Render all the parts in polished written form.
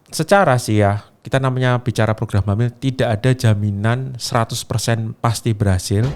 Secara sih ya, kita namanya bicara program hamil tidak ada jaminan 100% pasti berhasil.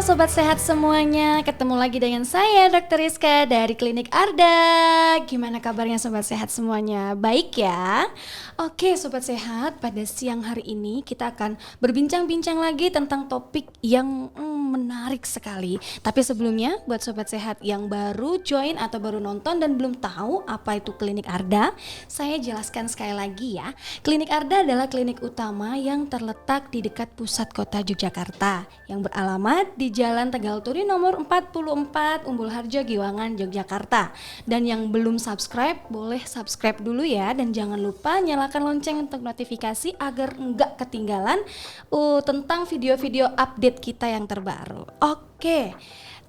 Sobat sehat semuanya, ketemu lagi dengan saya Dr. Rizka dari Klinik Arda. Gimana kabarnya sobat sehat semuanya? Baik ya? Oke sobat sehat, pada siang hari ini kita akan berbincang-bincang lagi tentang topik yang menarik sekali. Tapi sebelumnya buat sobat sehat yang baru join atau baru nonton dan belum tahu apa itu Klinik Arda, saya jelaskan sekali lagi ya. Klinik Arda adalah klinik utama yang terletak di dekat pusat kota Yogyakarta yang beralamat di Jalan Tegal Turi nomor 44 Umbul Harjo Giwangan Yogyakarta. Dan yang belum subscribe boleh subscribe dulu ya, dan jangan lupa nyalakan lonceng untuk notifikasi agar enggak ketinggalan tentang video-video update kita yang terbaru. Oke.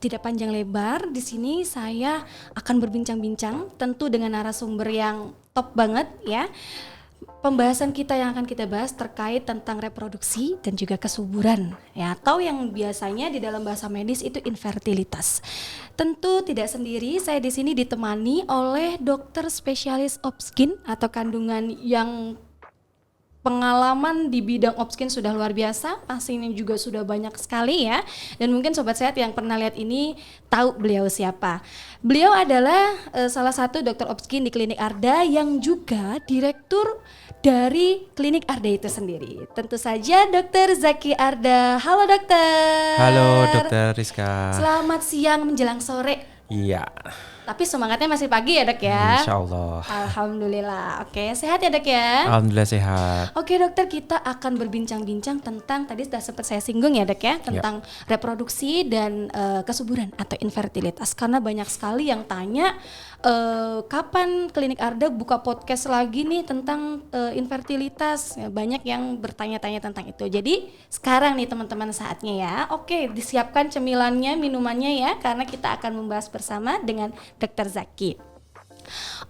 Tidak panjang lebar, di sini saya akan berbincang-bincang tentu dengan narasumber yang top banget ya. Pembahasan kita yang akan kita bahas terkait tentang reproduksi dan juga kesuburan ya, atau yang biasanya di dalam bahasa medis itu infertilitas. Tentu tidak sendiri, saya di sini ditemani oleh dokter spesialis obsgin atau kandungan yang pengalaman di bidang obsgin sudah luar biasa, pastinya juga sudah banyak sekali ya. Dan mungkin sobat sehat yang pernah lihat ini tahu beliau siapa. Beliau adalah salah satu dokter obsgin di Klinik Arda yang juga direktur dari Klinik Arda itu sendiri. Tentu saja Dr. Zaki Arda. Halo dokter. Halo Dr. Rizka. Selamat siang menjelang sore. Iya. Tapi semangatnya masih pagi ya dok ya? Insya Allah. Alhamdulillah. Oke, sehat ya dok ya? Alhamdulillah sehat. Oke dokter, kita akan berbincang-bincang tentang, tadi sudah sempat saya singgung ya dok ya, tentang reproduksi dan kesuburan atau infertilitas. Karena banyak sekali yang tanya, kapan Klinik Arda buka podcast lagi nih tentang infertilitas. Ya, banyak yang bertanya-tanya tentang itu. Jadi sekarang nih teman-teman saatnya ya. Oke, disiapkan cemilannya, minumannya ya, karena kita akan membahas bersama dengan Dr. Zaki.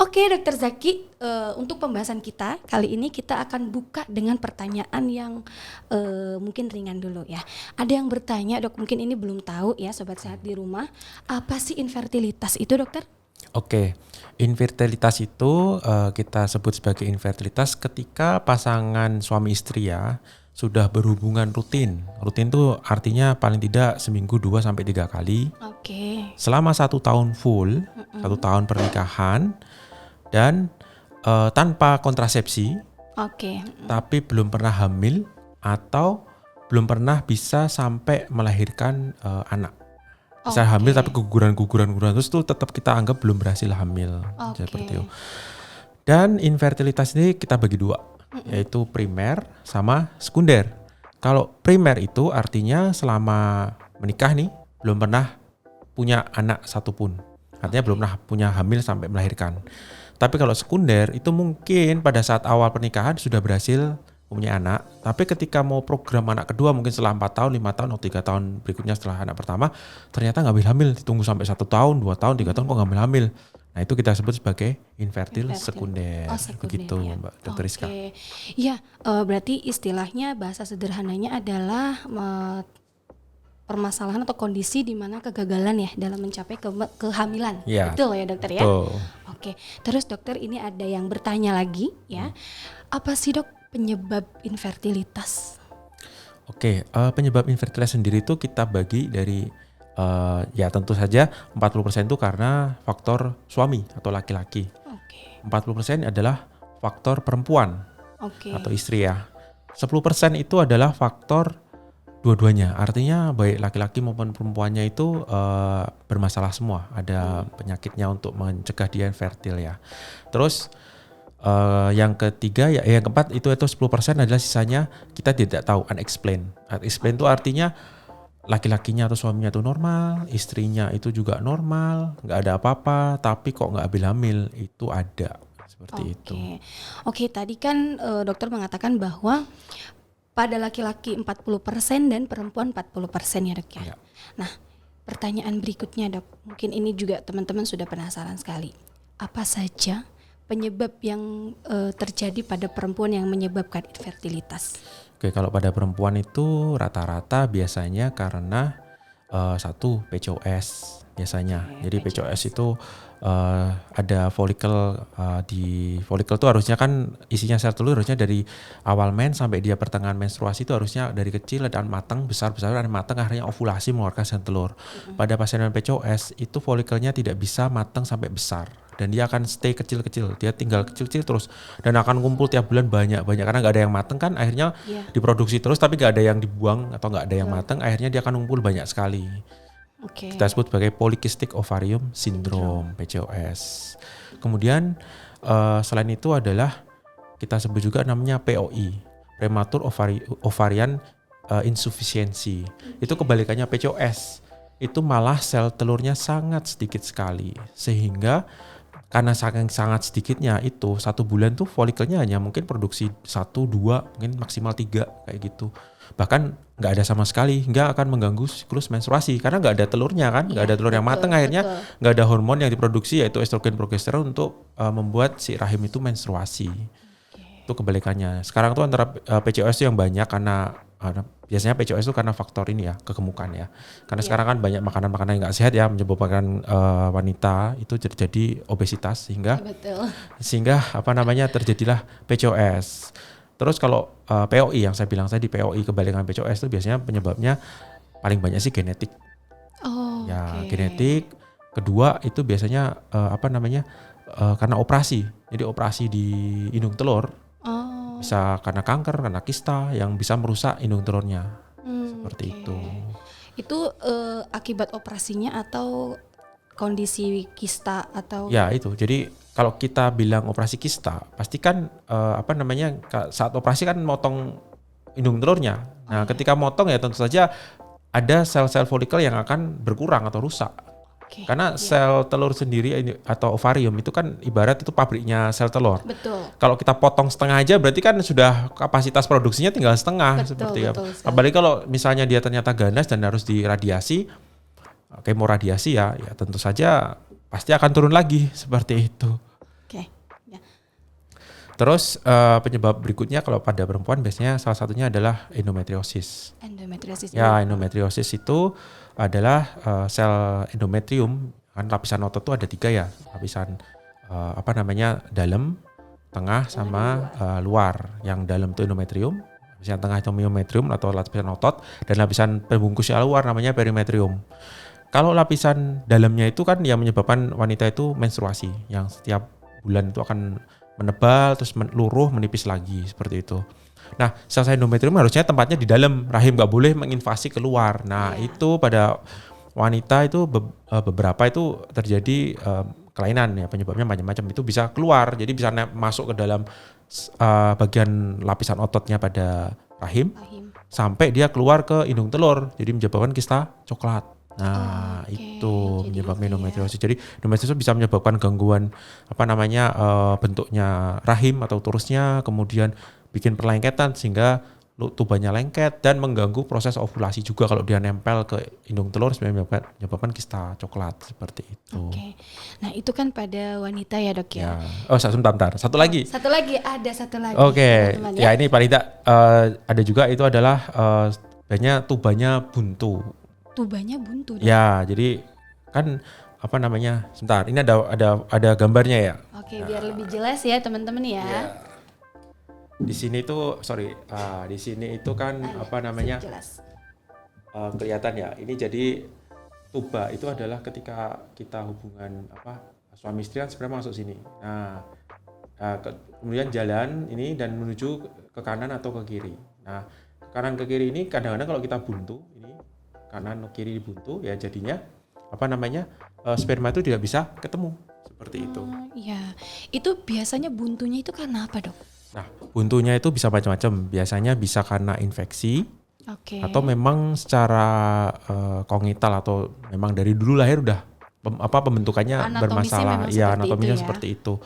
Oke Dr. Zaki, untuk pembahasan kita kali ini kita akan buka dengan pertanyaan yang mungkin ringan dulu ya. Ada yang bertanya, dok, mungkin ini belum tahu ya sobat sehat di rumah, apa sih infertilitas itu dokter? Oke, infertilitas itu kita sebut sebagai infertilitas ketika pasangan suami istri ya sudah berhubungan rutin. Rutin itu artinya paling tidak seminggu 2-3 kali. Oke. Selama 1 tahun full, 1 tahun pernikahan dan tanpa kontrasepsi. Oke. Tapi belum pernah hamil atau belum pernah bisa sampai melahirkan anak. Bisa hamil tapi keguguran terus itu tetap kita anggap belum berhasil hamil. Seperti itu. Dan infertilitas ini kita bagi 2. Yaitu primer sama sekunder. Kalau primer itu artinya selama menikah nih belum pernah punya anak satupun. Artinya belum pernah punya hamil sampai melahirkan. Tapi kalau sekunder itu mungkin pada saat awal pernikahan sudah berhasil punya anak. Tapi ketika mau program anak kedua mungkin setelah 4 tahun, 5 tahun, atau 3 tahun berikutnya setelah anak pertama ternyata nggak hamil. Ditunggu sampai 1 tahun, 2 tahun, 3 tahun kok nggak hamil. Nah itu kita sebut sebagai infertil sekunder. Begitu ya. Mbak Dr. Rizka. Iya, berarti istilahnya bahasa sederhananya adalah permasalahan atau kondisi di mana kegagalan ya dalam mencapai kehamilan. Ya, betul ya dokter ya? Oke, terus dokter ini ada yang bertanya lagi ya. Apa sih dok penyebab infertilitas? Oke, penyebab infertilitas sendiri itu kita bagi dari ya tentu saja 40% itu karena faktor suami atau laki-laki. 40% adalah faktor perempuan atau istri ya. 10% itu adalah faktor dua-duanya. Artinya baik laki-laki maupun perempuannya itu bermasalah semua. Ada penyakitnya untuk mencegah dia infertil ya. Terus yang ketiga ya, yang keempat itu 10% adalah sisanya kita tidak tahu, unexplained. Unexplained itu artinya laki-lakinya atau suaminya itu normal, istrinya itu juga normal, nggak ada apa-apa, tapi kok nggak hamil itu ada seperti itu. Oke, tadi kan dokter mengatakan bahwa pada laki-laki 40% dan perempuan 40% ya dok ya. Nah, pertanyaan berikutnya dok, mungkin ini juga teman-teman sudah penasaran sekali. Apa saja penyebab yang terjadi pada perempuan yang menyebabkan infertilitas? Oke, kalau pada perempuan itu rata-rata biasanya karena satu PCOS biasanya. Jadi PCOS itu ada folikel, di folikel itu harusnya kan isinya sel telur harusnya dari awal mens sampai dia pertengahan menstruasi itu harusnya dari kecil dan matang, besar dan matang akhirnya ovulasi mengeluarkan sel telur. Pada pasien dengan PCOS itu folikelnya tidak bisa matang sampai besar dan dia akan stay kecil-kecil, dia tinggal kecil-kecil terus dan akan kumpul tiap bulan banyak karena nggak ada yang matang kan akhirnya diproduksi terus tapi nggak ada yang dibuang atau nggak ada yang matang, akhirnya dia akan kumpul banyak sekali. Kita sebut sebagai polycystic ovarium syndrome PCOS. Kemudian selain itu adalah kita sebut juga namanya POI, premature ovarian insufficiency. Itu kebalikannya PCOS. Itu malah sel telurnya sangat sedikit sekali sehingga karena saking sangat sedikitnya itu 1 bulan tuh folikelnya hanya mungkin produksi 1, 2, mungkin maksimal 3 kayak gitu. Bahkan nggak ada sama sekali hingga akan mengganggu siklus menstruasi karena nggak ada telurnya kan, nggak ada telur yang matang, akhirnya nggak ada hormon yang diproduksi yaitu estrogen progesteron untuk membuat si rahim itu menstruasi. Itu kebalikannya. Sekarang tuh antara PCOS yang banyak karena biasanya PCOS itu karena faktor ini ya, kegemukan ya. Karena sekarang kan banyak makanan-makanan yang nggak sehat ya menyebabkan wanita itu terjadi obesitas sehingga terjadilah PCOS. Terus kalau POI yang saya bilang tadi, POI kebalikan PCOS itu biasanya penyebabnya paling banyak sih genetik. Genetik. Kedua itu biasanya karena operasi. Jadi operasi di indung telur. Bisa karena kanker, karena kista yang bisa merusak indung telurnya. Seperti itu. Itu akibat operasinya atau kondisi kista atau? Ya itu. Jadi kalau kita bilang operasi kista, pasti kan saat operasi kan motong indung telurnya. Nah, ketika motong ya tentu saja ada sel-sel folikel yang akan berkurang atau rusak. Karena sel telur sendiri atau ovarium itu kan ibarat itu pabriknya sel telur. Betul. Kalau kita potong setengah aja berarti kan sudah kapasitas produksinya tinggal setengah. Betul. Apalagi kalau misalnya dia ternyata ganas dan harus diradiasi, kemoradiasi ya tentu saja pasti akan turun lagi seperti itu. Terus penyebab berikutnya kalau pada perempuan biasanya salah satunya adalah endometriosis. Endometriosis itu adalah sel endometrium, kan lapisan otot itu ada 3 ya, lapisan dalam, tengah sama luar. Yang dalam itu endometrium, lapisan tengah itu myometrium atau lapisan otot, dan lapisan pembungkusnya luar namanya perimetrium. Kalau lapisan dalamnya itu kan yang menyebabkan wanita itu menstruasi, yang setiap bulan itu akan menebal, terus luruh, menipis lagi, seperti itu. Nah, sel endometrium harusnya tempatnya di dalam rahim, nggak boleh menginvasi keluar. Nah, itu pada wanita itu beberapa itu terjadi kelainan ya, penyebabnya macam-macam. Itu bisa keluar, jadi bisa masuk ke dalam bagian lapisan ototnya pada rahim, sampai dia keluar ke indung telur, jadi menyebabkan kista coklat. Nah, itu menyebabkan endometriosis. Jadi endometriosis bisa menyebabkan gangguan bentuknya rahim atau uterusnya, kemudian bikin perlengketan sehingga tubannya lengket dan mengganggu proses ovulasi juga kalau dia nempel ke indung telur sebenarnya menyebabkan kista coklat seperti itu. Nah, itu kan pada wanita ya, Dok ya. Sebentar. Satu lagi. Ada satu lagi. Ya ini paling tidak ada juga itu adalah tubanya buntu. Tubanya buntu. Ya, jadi kan sebentar, ini ada gambarnya ya. Biar lebih jelas ya teman-teman ya. Di sini tuh di sini itu kan kelihatan ya. Ini jadi tuba itu adalah ketika kita hubungan suami istri kan sebenarnya masuk sini. Nah, kemudian jalan ini dan menuju ke kanan atau ke kiri. Nah, kanan ke kiri ini kadang-kadang kalau kita buntu ini kanan kiri buntu ya jadinya sperma itu tidak bisa ketemu seperti itu. Itu biasanya buntunya itu karena apa, Dok? Nah, buntunya itu bisa macam-macam. Biasanya bisa karena infeksi, atau memang secara kongnital atau memang dari dulu lahir udah pembentukannya bermasalah. Anatominya seperti itu.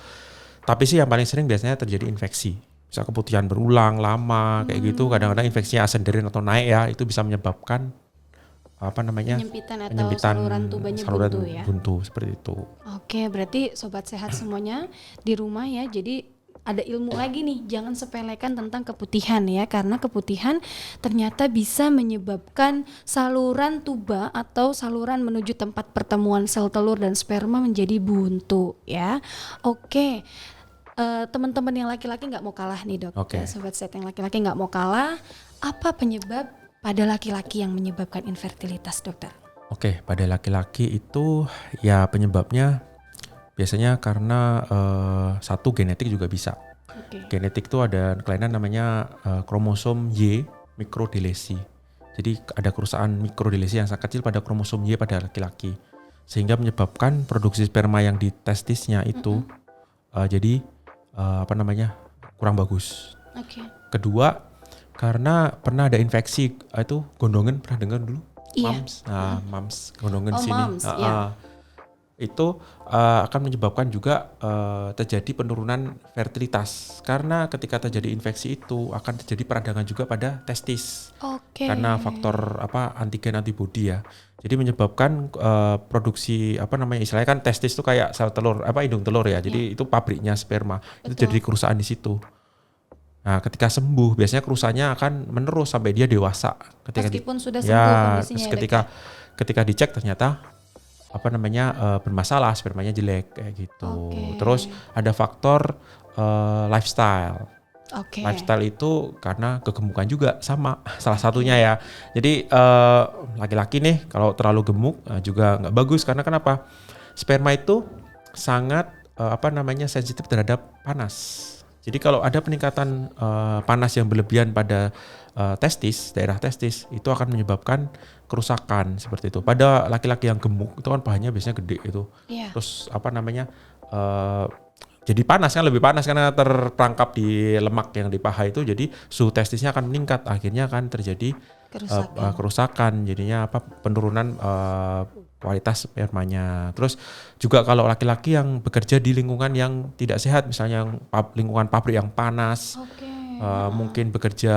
Tapi sih yang paling sering biasanya terjadi infeksi. Bisa keputihan berulang lama kayak gitu. Kadang-kadang infeksinya asenderin atau naik ya, itu bisa menyebabkan penyempitan atau saluran tubanya buntu ya. Buntu seperti itu. Oke, berarti sobat sehat semuanya di rumah ya. Jadi ada ilmu lagi nih, jangan sepelekan tentang keputihan ya, karena keputihan ternyata bisa menyebabkan saluran tuba atau saluran menuju tempat pertemuan sel telur dan sperma menjadi buntu ya. Oke. Teman-teman yang laki-laki nggak mau kalah nih dok. Oke. Ya, sobat sehat yang laki-laki nggak mau kalah. Apa penyebab pada laki-laki yang menyebabkan infertilitas, dokter? Oke, pada laki-laki itu ya penyebabnya biasanya karena satu genetik juga bisa. Oke. Genetik itu ada kelainan namanya kromosom Y mikrodilesi. Jadi ada kerusakan mikrodilesi yang sangat kecil pada kromosom Y pada laki-laki, sehingga menyebabkan produksi sperma yang di testisnya itu jadi kurang bagus. Oke. Kedua, karena pernah ada infeksi itu gondongan, pernah dengar dulu? Iya. Mams gondongan sini. Mams, ya. Itu akan menyebabkan juga terjadi penurunan fertilitas, karena ketika terjadi infeksi itu akan terjadi peradangan juga pada testis. Oke. Karena faktor antigen antibodi ya. Jadi menyebabkan produksi istilahnya kan testis itu kayak sel telur indung telur ya. Jadi itu pabriknya sperma. Itu Betul. jadi kerusakan di situ. Nah, ketika sembuh biasanya kerusakannya akan menerus sampai dia dewasa. Meskipun sudah sembuh kondisinya ya, ketika dicek ternyata bermasalah, spermanya jelek kayak gitu. Oke. Terus ada faktor lifestyle. Oke. Lifestyle itu karena kegemukan juga sama salah satunya ya. Jadi laki-laki nih kalau terlalu gemuk juga nggak bagus, karena kenapa? Sperma itu sangat sensitif terhadap panas. Jadi kalau ada peningkatan panas yang berlebihan pada daerah testis, itu akan menyebabkan kerusakan seperti itu. Pada laki-laki yang gemuk itu kan pahanya biasanya gede itu. Iya. Terus jadi panas kan, lebih panas karena terperangkap di lemak yang di paha itu, jadi suhu testisnya akan meningkat, akhirnya akan terjadi kerusakan, jadinya penurunan kualitas spermanya. Terus juga kalau laki-laki yang bekerja di lingkungan yang tidak sehat, misalnya lingkungan pabrik yang panas, mungkin bekerja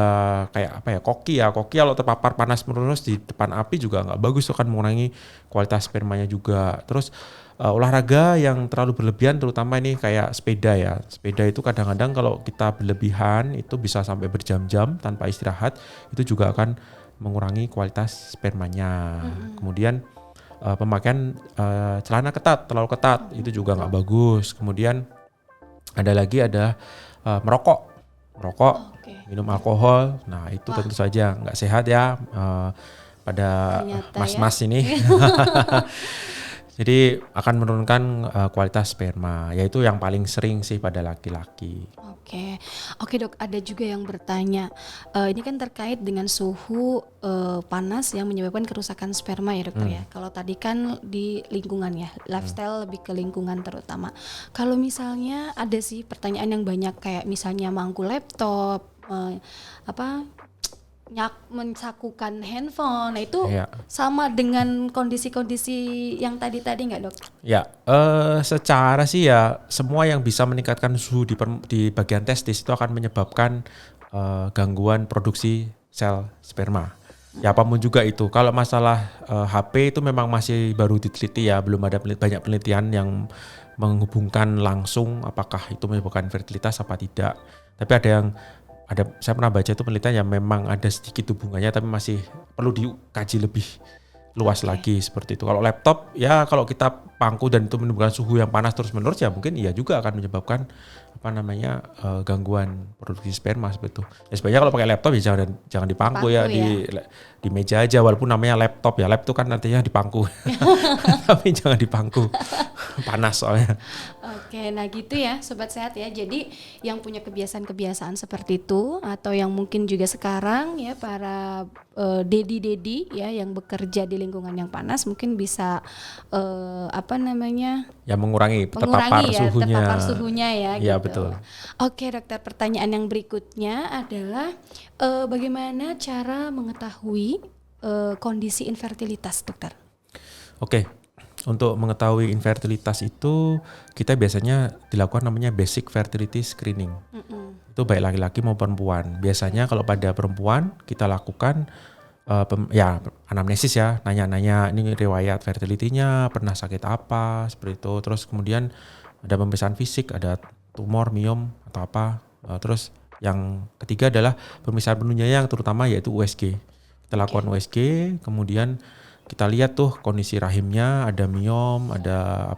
kayak koki kalau terpapar panas menerus di depan api juga nggak bagus, itu akan mengurangi kualitas spermanya juga. Terus olahraga yang terlalu berlebihan, terutama ini kayak sepeda ya. Sepeda itu kadang-kadang kalau kita berlebihan itu bisa sampai berjam-jam tanpa istirahat, itu juga akan mengurangi kualitas spermanya. Kemudian pemakaian celana terlalu ketat, itu juga nggak bagus. Kemudian ada merokok, minum alkohol. Nah itu tentu saja nggak sehat ya pada mas-mas ini. Jadi akan menurunkan kualitas sperma, yaitu yang paling sering sih pada laki-laki. Oke dok, ada juga yang bertanya, ini kan terkait dengan suhu panas yang menyebabkan kerusakan sperma ya dokter ya. Kalau tadi kan di lingkungan ya, lifestyle lebih ke lingkungan terutama. Kalau misalnya ada sih pertanyaan yang banyak kayak misalnya mangku laptop, mencakukan handphone, nah itu sama dengan kondisi-kondisi yang tadi nggak dok? Ya, secara sih ya semua yang bisa meningkatkan suhu di bagian testis itu akan menyebabkan gangguan produksi sel sperma. Ya apapun juga itu. Kalau masalah HP itu memang masih baru diteliti ya, belum ada banyak penelitian yang menghubungkan langsung apakah itu menyebabkan fertilitas apa tidak. Tapi saya pernah baca itu penelitian yang memang ada sedikit hubungannya, tapi masih perlu dikaji lebih luas lagi seperti itu. Kalau laptop ya kalau kita pangku dan itu menimbulkan suhu yang panas terus menerus ya mungkin iya juga akan menyebabkan gangguan produksi sperma seperti itu. Ya sebenarnya kalau pakai laptop ya jangan dipangku ya, di meja aja, walaupun namanya laptop ya. Laptop kan nantinya dipangku. Tapi jangan dipangku. Panas soalnya. Oke, nah gitu ya sobat sehat ya. Jadi yang punya kebiasaan-kebiasaan seperti itu atau yang mungkin juga sekarang ya para dedi ya yang bekerja di lingkungan yang panas mungkin bisa ya mengurangi terpapar suhunya ya gitu. Ya betul. Oke dokter, pertanyaan yang berikutnya adalah bagaimana cara mengetahui kondisi infertilitas dokter? Oke. Untuk mengetahui infertilitas itu kita biasanya dilakukan namanya basic fertility screening. Itu baik laki-laki maupun perempuan. Biasanya kalau pada perempuan kita lakukan ya anamnesis ya, nanya-nanya ini riwayat fertility-nya, pernah sakit apa, seperti itu. Terus kemudian ada pemeriksaan fisik, ada tumor, miom atau apa. Terus yang ketiga adalah pemeriksaan penunjang terutama yaitu USG. Kita lakukan USG, kemudian kita lihat tuh kondisi rahimnya, ada miom, ada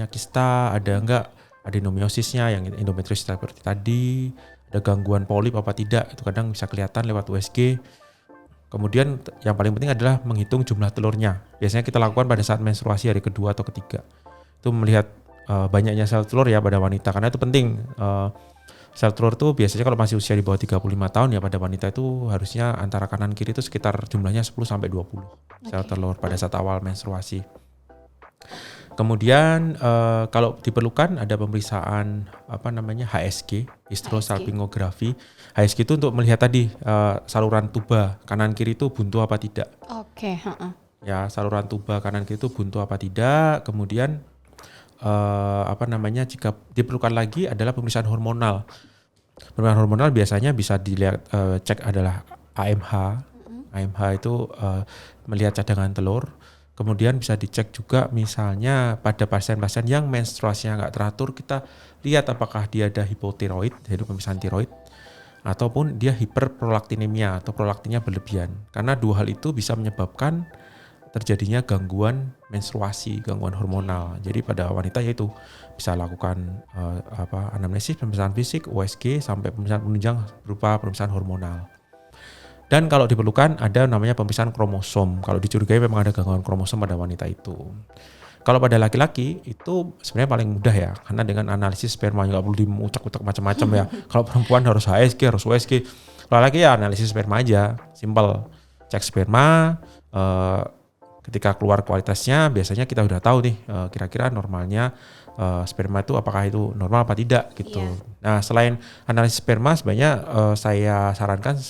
kista, ada enggak adenomiosisnya yang endometriosis seperti tadi, ada gangguan polip apa tidak, itu kadang bisa kelihatan lewat USG. Kemudian yang paling penting adalah menghitung jumlah telurnya. Biasanya kita lakukan pada saat menstruasi hari kedua atau ketiga. Itu melihat banyaknya sel telur ya pada wanita, karena itu penting. Sel telur itu biasanya kalau masih usia di bawah 35 tahun ya pada wanita itu harusnya antara kanan kiri itu sekitar jumlahnya 10 sampai 20 sel telur pada saat awal menstruasi. Kemudian kalau diperlukan ada pemeriksaan HSG, hysterosalpingografi. HSG itu untuk melihat tadi saluran tuba kanan kiri itu buntu apa tidak. Oke. Ya, saluran tuba kanan kiri itu buntu apa tidak. Kemudian jika diperlukan lagi adalah pemeriksaan hormonal. Pemeriksaan hormonal biasanya bisa dilihat cek adalah AMH. AMH itu melihat cadangan telur. Kemudian bisa dicek juga misalnya pada pasien-pasien yang menstruasinya nggak teratur, kita lihat apakah dia ada hipotiroid, jadi pemeriksaan tiroid, ataupun dia hiperprolaktinemia atau prolaktinnya berlebihan. Karena dua hal itu bisa menyebabkan terjadinya gangguan menstruasi, gangguan hormonal. Jadi pada wanita yaitu bisa lakukan anamnesis, pemeriksaan fisik, USG, sampai pemeriksaan penunjang berupa pemeriksaan hormonal. Dan kalau diperlukan ada namanya pemeriksaan kromosom. Kalau dicurigai memang ada gangguan kromosom pada wanita itu. Kalau pada laki-laki itu sebenarnya paling mudah ya, karena dengan analisis sperma nggak perlu diucak-ucak macam-macam ya. Kalau perempuan harus HSG, harus USG. Kalau laki ya analisis sperma aja, simple. Cek sperma, ketika keluar kualitasnya biasanya kita udah tahu nih kira-kira normalnya sperma itu apakah itu normal apa tidak gitu. Nah, selain analisis sperma sebenarnya saya sarankan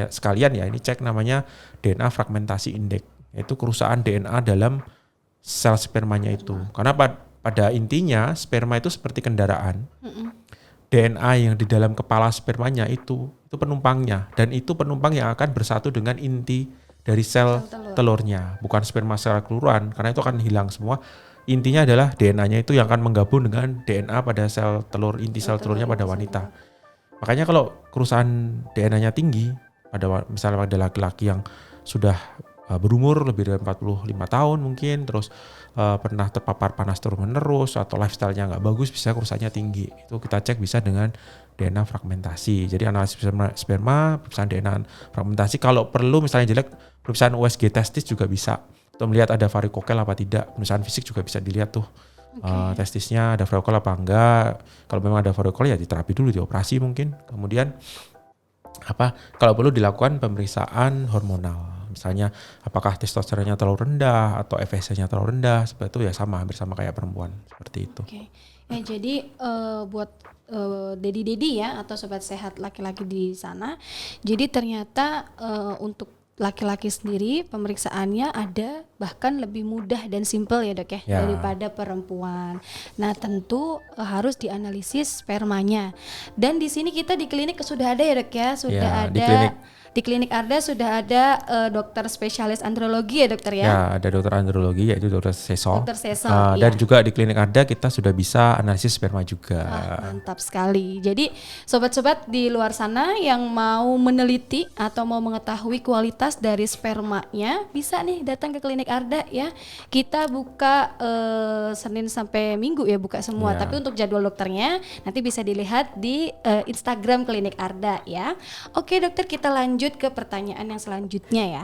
sekalian ya ini cek namanya DNA fragmentasi indeks, yaitu kerusakan DNA dalam sel spermanya itu. Karena pada intinya sperma itu seperti kendaraan. DNA yang di dalam kepala spermanya itu penumpangnya, dan itu penumpang yang akan bersatu dengan inti dari sel telurnya, bukan sperma secara keseluruhan, karena itu akan hilang semua. Intinya adalah DNA-nya itu yang akan menggabung dengan DNA pada sel telur, inti sel telurnya pada wanita. Makanya kalau kerusakan DNA-nya tinggi, misalnya pada laki-laki yang sudah berumur lebih dari 45 tahun mungkin, terus pernah terpapar panas terus-menerus atau lifestyle-nya nggak bagus, bisa kerusakannya tinggi. Itu kita cek bisa dengan DNA fragmentasi. Jadi analisis sperma, pemeriksaan DNA fragmentasi. Kalau perlu misalnya jelek, pemeriksaan USG testis juga bisa. Untuk melihat ada varikokel apa tidak. Pemeriksaan fisik juga bisa dilihat tuh testisnya ada varikokel apa enggak. Kalau memang ada varikokel ya diterapi dulu, dioperasi mungkin. Kemudian kalau perlu dilakukan pemeriksaan hormonal. Misalnya apakah testosteronnya terlalu rendah atau FSH-nya terlalu rendah, seperti itu ya hampir sama kayak perempuan, seperti itu. Ya, jadi buat dedi-dedi ya atau sobat sehat laki-laki di sana, jadi ternyata untuk laki-laki sendiri pemeriksaannya ada bahkan lebih mudah dan simpel ya dok ya daripada perempuan. Nah tentu harus dianalisis spermanya. Dan di sini kita di klinik sudah ada ya dok ya, sudah ada di klinik Arda sudah ada dokter spesialis andrologi ya dokter ya? Ya, ada dokter andrologi yaitu dokter Seso. Dokter Seso. Dan juga di klinik Arda kita sudah bisa analisis sperma juga. Mantap sekali. Jadi sobat-sobat di luar sana yang mau meneliti atau mau mengetahui kualitas dari spermanya bisa nih datang ke klinik Arda ya. Kita buka Senin sampai Minggu ya, buka semua. Tapi untuk jadwal dokternya nanti bisa dilihat di Instagram klinik Arda ya. Oke dokter, kita lanjut ke pertanyaan yang selanjutnya ya.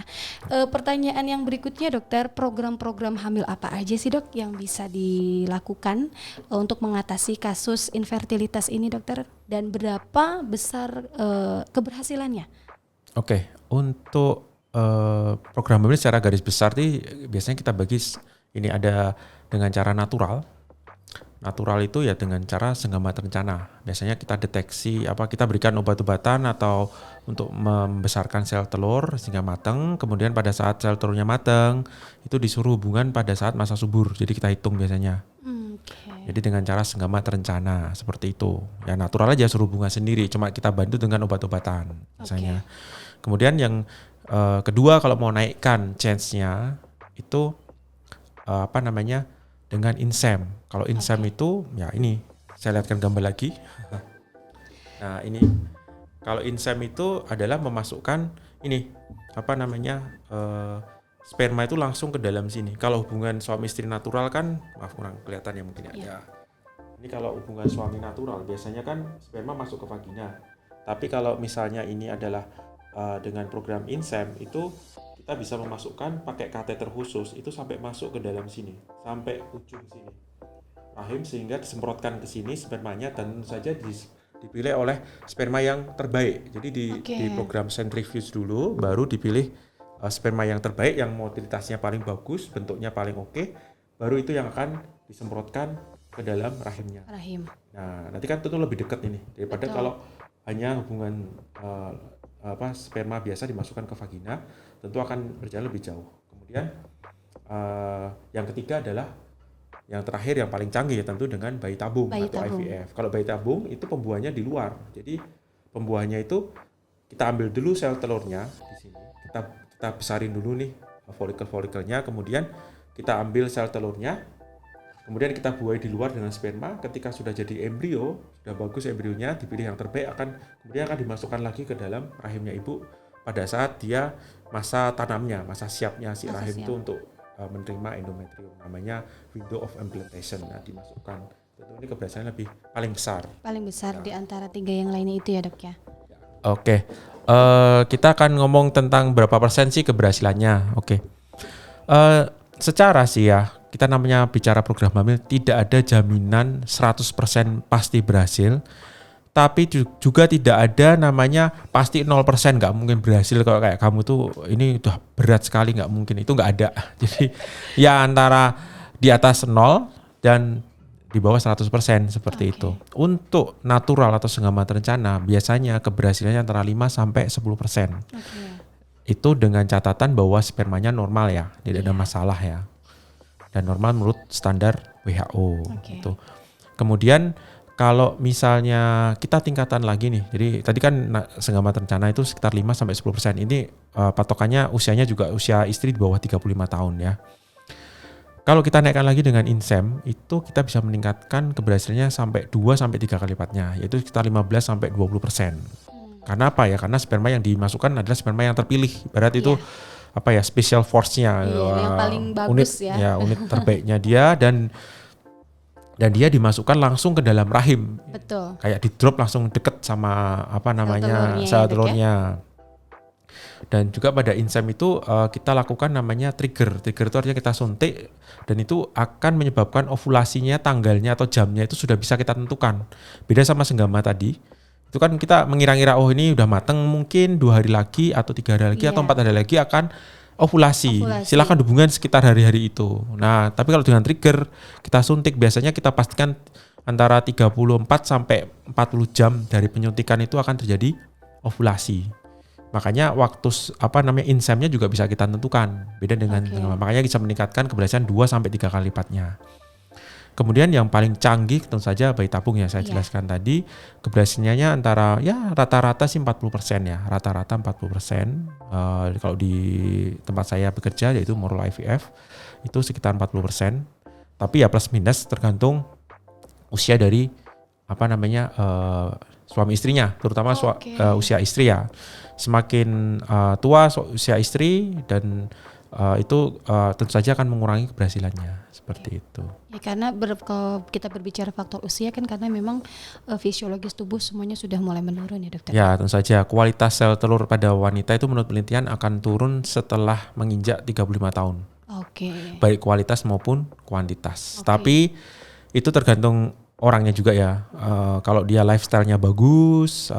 Pertanyaan yang berikutnya dokter, program-program hamil apa aja sih dok yang bisa dilakukan untuk mengatasi kasus infertilitas ini dokter, dan berapa besar keberhasilannya? Oke, untuk program hamil secara garis besar nih biasanya kita bagi ini ada dengan cara natural. Natural itu ya dengan cara senggama terencana. Biasanya kita deteksi kita berikan obat-obatan atau untuk membesarkan sel telur sehingga matang. Kemudian pada saat sel telurnya matang itu disuruh hubungan pada saat masa subur. Jadi kita hitung biasanya. Jadi dengan cara senggama terencana seperti itu. Ya natural aja suruh hubungan sendiri. Cuma kita bantu dengan obat-obatan misalnya. Kemudian yang kedua kalau mau naikkan chance-nya itu dengan InSem. Kalau InSem itu ya ini saya lihatkan gambar lagi. Nah ini kalau InSem itu adalah memasukkan ini sperma itu langsung ke dalam sini. Kalau hubungan suami istri natural kan, maaf kurang kelihatan ya mungkin ya. Ini kalau hubungan suami natural biasanya kan sperma masuk ke vagina. Tapi kalau misalnya ini adalah dengan program InSem itu kita bisa memasukkan pakai kateter khusus itu sampai masuk ke dalam sini, sampai ujung sini rahim, sehingga disemprotkan ke sini spermanya dan tentu saja dipilih oleh sperma yang terbaik. Jadi di program centrifuge dulu baru dipilih sperma yang terbaik, yang motilitasnya paling bagus, bentuknya paling oke, baru itu yang akan disemprotkan ke dalam rahimnya. Nah, nanti kan tentu lebih dekat ini daripada kalau hanya hubungan sperma biasa dimasukkan ke vagina, tentu akan berjalan lebih jauh. Kemudian yang ketiga adalah yang terakhir yang paling canggih tentu dengan bayi tabung atau IVF. Kalau bayi tabung itu pembuahannya di luar. Jadi pembuahannya itu kita ambil dulu sel telurnya di sini. Kita besarin dulu nih folikel-folikelnya, kemudian kita ambil sel telurnya, kemudian kita buai di luar dengan sperma. Ketika sudah jadi embrio, sudah bagus embrionya, dipilih yang terbaik, kemudian akan dimasukkan lagi ke dalam rahimnya ibu pada saat dia masa tanamnya, masa siapnya si rahim itu untuk menerima endometrium, namanya window of implantation. Nah, dimasukkan. Tentu ini keberhasilan paling besar. Paling besar di antara 3 yang lainnya itu ya dok ya. Oke. Kita akan ngomong tentang berapa persen sih keberhasilannya. Oke. Secara sih ya, kita namanya bicara program hamil tidak ada jaminan 100% pasti berhasil. Tapi juga tidak ada namanya pasti 0% nggak mungkin berhasil. Kalau kayak kamu tuh ini udah berat sekali, nggak mungkin, itu nggak ada. Jadi ya antara di atas 0 dan di bawah 100% seperti itu. Untuk natural atau setengah mati rencana biasanya keberhasilannya antara 5-10%. Itu dengan catatan bahwa spermanya normal ya, tidak ada masalah ya. Dan normal menurut standar WHO gitu. Kemudian kalau misalnya kita tingkatan lagi nih, jadi tadi kan setengah mati rencana itu sekitar 5-10%. Ini patokannya usianya juga usia istri di bawah 35 tahun ya. Kalau kita naikkan lagi dengan InSem, itu kita bisa meningkatkan keberhasilannya sampai 2-3 kali lipatnya, yaitu sekitar 15-20%. Karena apa ya? Karena sperma yang dimasukkan adalah sperma yang terpilih. Berarti itu special force-nya, yang paling bagus unit terbaiknya dia, dan dia dimasukkan langsung ke dalam rahim. Betul. Kayak di drop langsung deket sama sel telurnya. Dan juga pada InSem itu kita lakukan namanya trigger. Trigger itu artinya kita suntik dan itu akan menyebabkan ovulasinya, tanggalnya atau jamnya itu sudah bisa kita tentukan. Beda sama senggama tadi. Itu kan kita mengira-ngira ini udah mateng, mungkin 2 hari lagi atau 3 hari lagi atau 4 hari lagi akan ovulasi. Silakan hubungan sekitar hari-hari itu. Nah, tapi kalau dengan trigger kita suntik, biasanya kita pastikan antara 34 sampai 40 jam dari penyuntikan itu akan terjadi ovulasi. Makanya waktu InSem-nya juga bisa kita tentukan. Beda dengan makanya bisa meningkatkan keberhasilan 2-3 kali lipatnya. Kemudian yang paling canggih tentu saja bayi tabung yang saya jelaskan tadi, keberhasilannya antara rata-rata sih 40% ya. Rata-rata 40%. Kalau di tempat saya bekerja yaitu Moral IVF itu sekitar 40%. Tapi ya plus minus tergantung usia dari suami istrinya, terutama usia istri ya. Semakin tua usia istri dan itu tentu saja akan mengurangi keberhasilannya seperti itu. Ya, karena kalau kita berbicara faktor usia kan karena memang fisiologis tubuh semuanya sudah mulai menurun ya dokter. Ya tentu saja kualitas sel telur pada wanita itu menurut penelitian akan turun setelah menginjak 35 tahun. Baik kualitas maupun kuantitas. Tapi itu tergantung orangnya juga ya. Kalau dia lifestyle-nya bagus,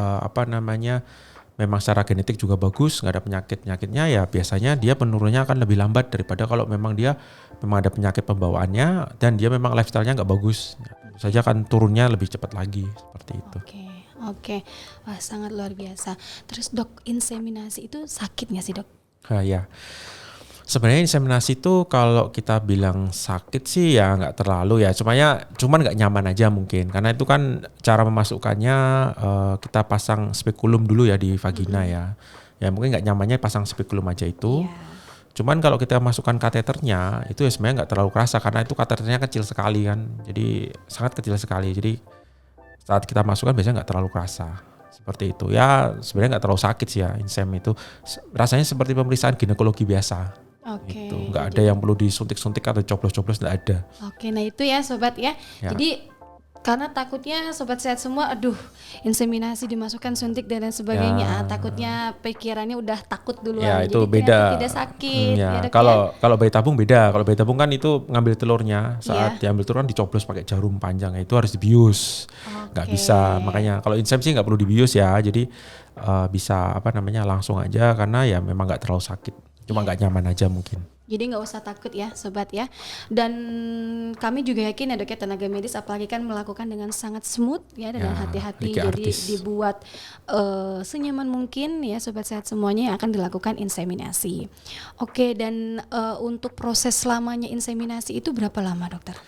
memang secara genetik juga bagus, nggak ada penyakit-penyakitnya, ya biasanya dia penurunnya akan lebih lambat daripada kalau memang dia memang ada penyakit pembawaannya dan dia memang lifestyle-nya nggak bagus. Tentu saja akan turunnya lebih cepat lagi seperti itu. Oke. Wah, sangat luar biasa. Terus dok, inseminasi itu sakit nggak sih dok? Ya. Sebenarnya inseminasi itu kalau kita bilang sakit sih ya nggak terlalu ya, cuman nggak nyaman aja mungkin, karena itu kan cara memasukkannya kita pasang spekulum dulu ya di vagina ya. Ya mungkin nggak nyamannya pasang spekulum aja itu. Iya. Cuman kalau kita masukkan kateternya itu ya sebenarnya nggak terlalu kerasa karena itu kateternya kecil sekali kan. Jadi sangat kecil sekali. Jadi saat kita masukkan biasanya nggak terlalu kerasa. Seperti itu. Ya sebenarnya nggak terlalu sakit sih ya insem itu. Rasanya seperti pemeriksaan ginekologi biasa. Oke. Gitu. Nggak ada yang perlu disuntik-suntik atau coblos-coblos, nggak ada. Oke, nah itu ya sobat ya. Ya. Jadi karena takutnya sobat sehat semua, aduh, inseminasi dimasukkan suntik dan lain sebagainya. Ya. Takutnya pikirannya udah takut duluan. Ya itu Jadi beda. ternyata tidak sakit. Ya. Ya, Dok, Kalau bayi tabung beda. Kalau bayi tabung kan itu ngambil telurnya. Saat Iya. diambil telur kan dicoblos pakai jarum panjang. Itu harus dibius. Nggak Oke. bisa. Makanya kalau insem sih nggak perlu dibius ya. Jadi bisa langsung aja karena ya memang nggak terlalu sakit. Cuma nggak nyaman aja mungkin. Jadi nggak usah takut ya sobat ya. Dan kami juga yakin ya Dok ya, tenaga medis apalagi kan melakukan dengan sangat smooth ya, dengan Ya, hati-hati. Ricky Jadi artis. dibuat senyaman mungkin ya sobat sehat semuanya yang akan dilakukan inseminasi. Oke, dan untuk proses lamanya inseminasi itu berapa lama dokter?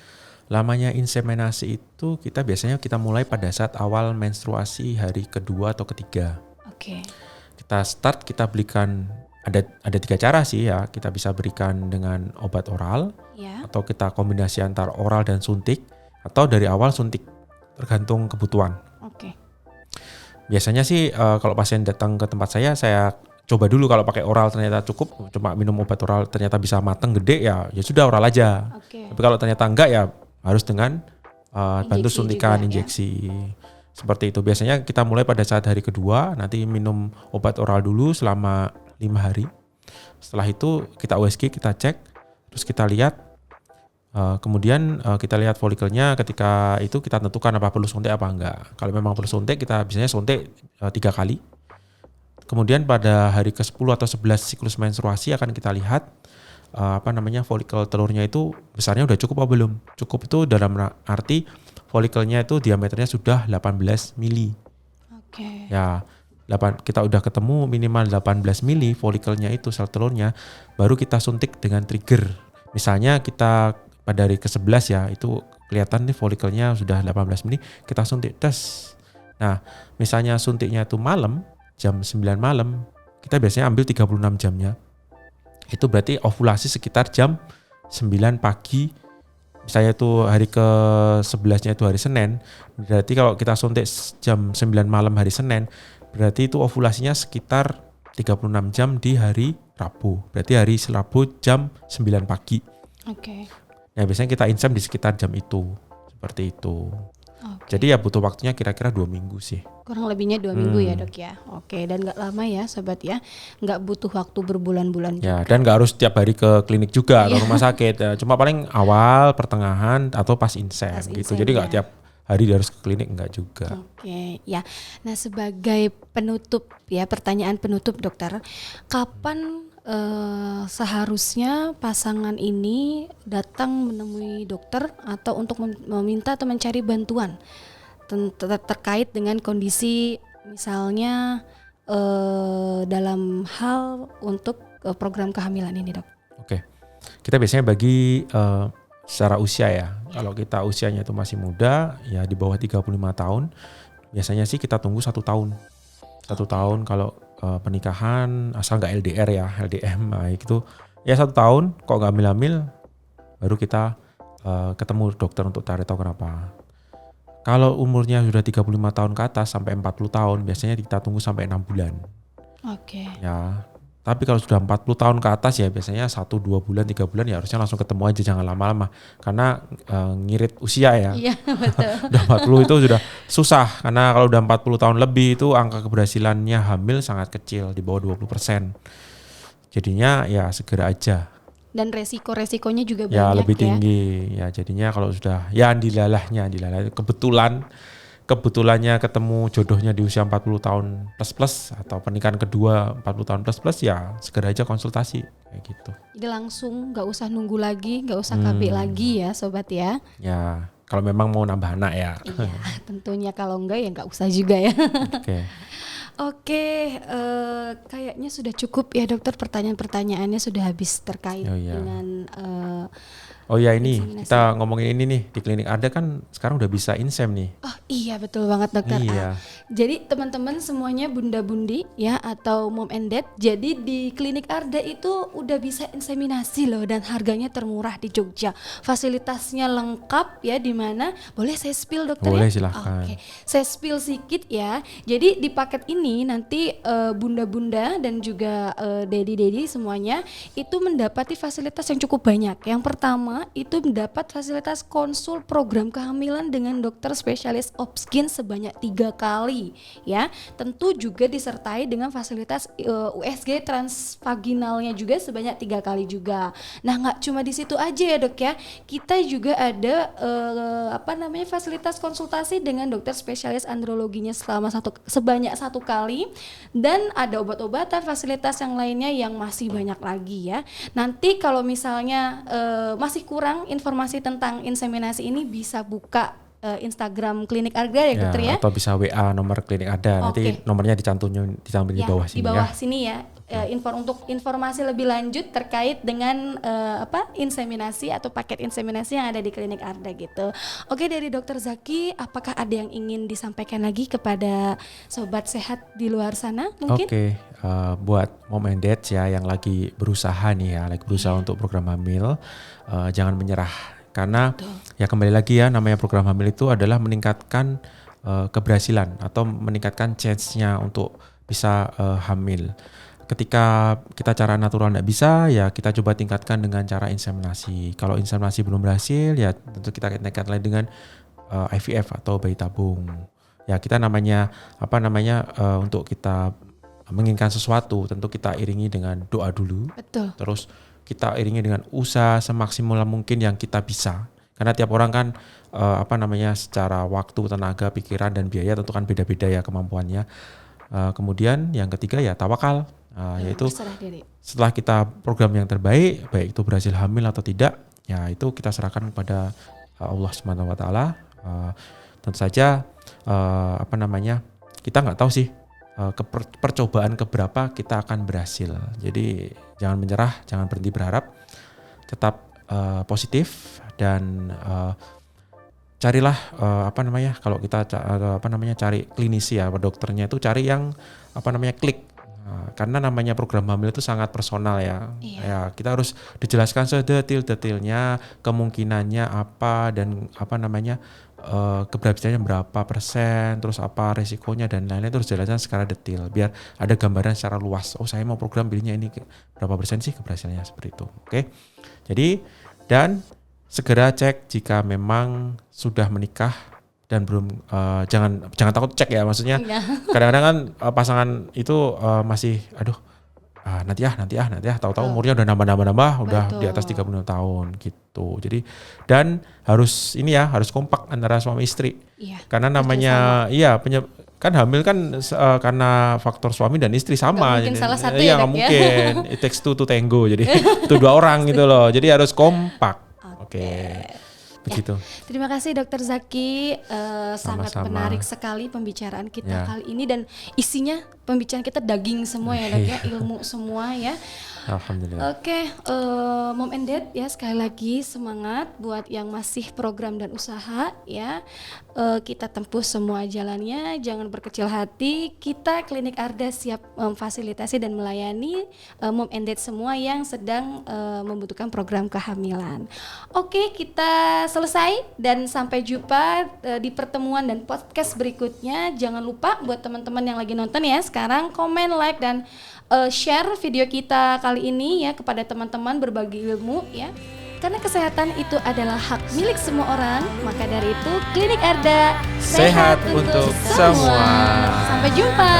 Lamanya inseminasi itu biasanya kita mulai pada saat awal menstruasi hari kedua atau ketiga. Oke. Kita start, kita berikan ada 3 cara sih ya. Kita bisa berikan dengan obat oral, Ya. atau kita kombinasi antara oral dan suntik, atau dari awal suntik, tergantung kebutuhan. Oke. Biasanya sih kalau pasien datang ke tempat saya coba dulu. Kalau pakai oral ternyata cukup, cuma minum obat oral ternyata bisa mateng gede ya sudah oral aja. Oke. Tapi kalau ternyata enggak ya harus dengan bantu Injeksi suntikan, juga, ya. injeksi. Seperti itu. Biasanya kita mulai pada saat hari kedua, nanti minum obat oral dulu selama 5 hari. Setelah itu kita USG, kita cek, terus kita lihat, kemudian kita lihat folikelnya. Ketika itu kita tentukan apa perlu suntik apa enggak. Kalau memang perlu suntik, kita biasanya suntik 3 kali. Kemudian pada hari ke-10 atau 11 siklus menstruasi akan kita lihat folikel telurnya itu besarnya udah cukup apa belum. Cukup itu dalam arti folikelnya itu diameternya sudah 18 mili. Oke. Ya, kita udah ketemu minimal 18 mili folikelnya itu, sel telurnya, baru kita suntik dengan trigger. Misalnya kita pada hari ke-11 ya, itu kelihatan nih folikelnya sudah 18 mili, kita suntik tes. Nah, misalnya suntiknya itu malam, jam 9 malam, kita biasanya ambil 36 jamnya. Itu berarti ovulasi sekitar jam 9 pagi. Misalnya itu hari ke-11-nya itu hari Senin, berarti kalau kita suntik jam 9 malam hari Senin, berarti itu ovulasinya sekitar 36 jam di hari Rabu. Berarti hari Rabu jam 9 pagi. Oke. Nah, biasanya kita insem di sekitar jam itu. Seperti itu. Oke. Jadi ya butuh waktunya kira-kira 2 minggu sih. Kurang lebihnya 2 minggu ya dok ya. Oke, dan nggak lama ya sobat ya. Nggak butuh waktu berbulan-bulan. Ya, dan nggak harus tiap hari ke klinik juga, ke rumah sakit. Ya, cuma paling awal, pertengahan, atau pas insem Pas gitu. insem, Jadi nggak ya. tiap hari harus ke klinik, nggak juga. Oke, ya. Nah, sebagai penutup ya, pertanyaan penutup dokter, kapan seharusnya pasangan ini datang menemui dokter atau untuk meminta atau mencari bantuan terkait dengan kondisi misalnya dalam hal untuk program kehamilan ini dok? Oke, kita biasanya bagi secara usia ya. Kalau kita usianya itu masih muda, ya di bawah 35 tahun, biasanya sih kita tunggu 1 tahun. 1 tahun kalau pernikahan, asal nggak LDR ya, LDM, nah itu ya 1 tahun. Kok nggak hamil-hamil, baru kita ketemu dokter untuk cari tahu kenapa. Kalau umurnya sudah 35 tahun ke atas sampai 40 tahun, biasanya kita tunggu sampai 6 bulan. Oke. Ya, tapi kalau sudah 40 tahun ke atas ya biasanya 1, 2 bulan, 3 bulan ya harusnya langsung ketemu aja, jangan lama-lama. Karena ngirit usia ya. Iya betul. Udah 40 itu sudah susah, karena kalau udah 40 tahun lebih itu angka keberhasilannya hamil sangat kecil, di bawah 20%. Jadinya ya segera aja. Dan resiko-resikonya juga Ya banyak lebih ya. tinggi. Ya jadinya kalau sudah ya dilalah kebetulannya ketemu jodohnya di usia 40 tahun plus atau pernikahan kedua 40 tahun plus ya segera aja konsultasi kayak gitu. Jadi langsung nggak usah nunggu lagi, nggak usah KB lagi ya sobat ya. Ya kalau memang mau nambah anak ya. Iya, tentunya kalau enggak ya nggak usah juga ya. Oke. Oke, kayaknya sudah cukup ya dokter, pertanyaan-pertanyaannya sudah habis terkait Oh, iya. dengan Oh ya, ini Inseminasi. kita ngomongin ini nih, di klinik Arda kan sekarang udah bisa insem nih. Oh iya betul banget dokter. Iya. Jadi teman-teman semuanya bunda-bundi ya atau mom and dad, jadi di klinik Arda itu udah bisa inseminasi loh dan harganya termurah di Jogja. Fasilitasnya lengkap ya, di mana boleh saya spill dokter Boleh, ya? silahkan. Oke, saya spill sedikit ya. Jadi di paket ini nanti bunda-bunda dan juga daddy-daddy semuanya itu mendapati fasilitas yang cukup banyak. Yang pertama itu mendapat fasilitas konsul program kehamilan dengan dokter spesialis obsgin sebanyak 3 kali ya. Tentu juga disertai dengan fasilitas USG transvaginalnya juga sebanyak 3 kali juga. Nah nggak cuma di situ aja ya dok ya, kita juga ada fasilitas konsultasi dengan dokter spesialis androloginya sebanyak 1 kali, dan ada obat-obatan fasilitas yang lainnya yang masih banyak lagi ya. Nanti kalau misalnya masih kurang informasi tentang inseminasi ini bisa buka Instagram klinik Arda ya dokter ya. Atau bisa WA nomor klinik Arda. Nanti nomornya dicantumin di bawah sini di bawah ya. sini ya. Untuk informasi lebih lanjut terkait dengan inseminasi atau paket inseminasi yang ada di klinik Arda gitu. Oke, dari dokter Zaki, apakah ada yang ingin disampaikan lagi kepada sobat sehat di luar sana mungkin? Oke, buat mom and dad ya yang lagi berusaha nih ya, lagi berusaha untuk program hamil, jangan menyerah. Karena ya kembali lagi ya, namanya program hamil itu adalah meningkatkan keberhasilan atau meningkatkan chance-nya untuk bisa hamil. Ketika kita cara natural tidak bisa, ya kita coba tingkatkan dengan cara inseminasi. Kalau inseminasi belum berhasil, ya tentu kita tingkatkan lagi dengan IVF atau bayi tabung. Ya kita untuk kita menginginkan sesuatu, tentu kita iringi dengan doa dulu. Betul. Terus kita iringi dengan usaha semaksimal mungkin yang kita bisa. Karena tiap orang kan secara waktu, tenaga, pikiran dan biaya tentu kan beda-beda ya kemampuannya. Kemudian yang ketiga ya tawakal. Yaitu setelah kita program yang terbaik, baik itu berhasil hamil atau tidak, ya itu kita serahkan kepada Allah Subhanahu wa taala. Tentu saja kita nggak tahu sih percobaan keberapa kita akan berhasil. Jadi jangan menyerah, jangan berhenti berharap, tetap positif dan carilah kalau kita cari klinisi ya, dokternya itu cari yang klik. Karena namanya program hamil itu sangat personal ya. Iya. Ya kita harus dijelaskan sedetil-detilnya, kemungkinannya apa dan keberhasilannya berapa persen, terus apa resikonya dan lain-lain, terus jelaskan secara detail biar ada gambaran secara luas. Oh saya mau program pilihnya ini berapa persen sih keberhasilannya, seperti itu. Oke. Jadi dan segera cek jika memang sudah menikah dan belum, jangan takut cek ya, maksudnya kadang-kadang kan pasangan itu masih nanti tahu-tahu umurnya udah nambah udah di atas 30 tahun gitu. Jadi dan harus kompak antara suami istri. Iya, karena namanya kan hamil kan karena faktor suami dan istri sama. Gak mungkin jadi, salah satu ya dok mungkin. It takes two to tango, jadi itu 2 orang gitu loh, jadi harus kompak. Oke. Begitu. Ya, terima kasih Dokter Zaki, sangat menarik sekali pembicaraan kita kali ini, dan isinya pembicaraan kita daging semua ya dok ya, ilmu semua ya. Alhamdulillah. Oke, mom and dad ya, sekali lagi semangat buat yang masih program dan usaha ya. Kita tempuh semua jalannya, jangan berkecil hati. Kita Klinik Arda siap memfasilitasi dan melayani mom and dad semua yang sedang membutuhkan program kehamilan. Oke, kita selesai dan sampai jumpa di pertemuan dan podcast berikutnya. Jangan lupa buat teman-teman yang lagi nonton ya, sekarang komen, like dan share video kita kali ini ya kepada teman-teman, berbagi ilmu ya. Karena kesehatan itu adalah hak milik semua orang, maka dari itu Klinik Arda sehat untuk semua. Sampai jumpa.